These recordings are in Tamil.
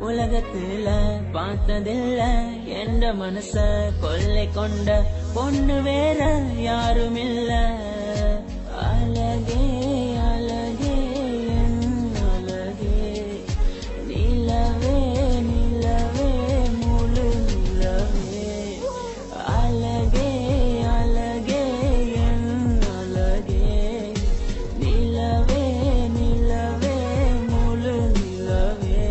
உலகத்துல பார்த்ததில்ல என்ற மனச கொள்ளை கொண்ட பொண்ணு வேற யாருமில்ல. அழகே அழகே என் அழகே, நிலவே நிலவே முழு நிலவே. அழகே அழகே என் அழகே, நிலவே நிலவே முழு நிலவே.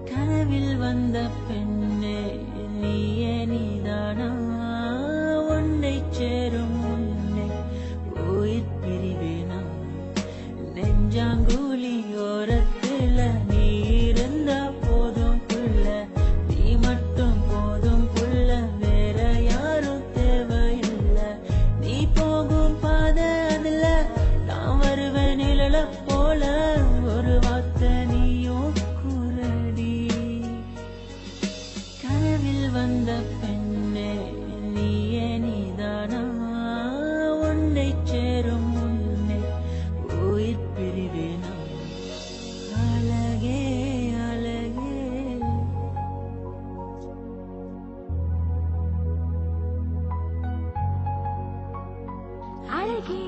கனவில் வந்த பெண்ணே நீயே நீதானா, உன்னை சேரும் முன்னே உயிர் பிரிவேனா. நெஞ்சாங்குழி ஓரத்துல நீ இருந்தா போதும் புள்ள, நீ மட்டும் போதும் புள்ள, வேற யாரும் தேவையில்லை. நீ போகும் பாதை அதுல நான் வருவேன் நிழல போல, ஒரு வார்த்தை நீயும் குரடி. கனவில் வந்த பெண்ணே நீயே நீதானா, உன்னை சேரும் முன்னே உயிர் பிரிவேனா. அழகே அழகே அழகே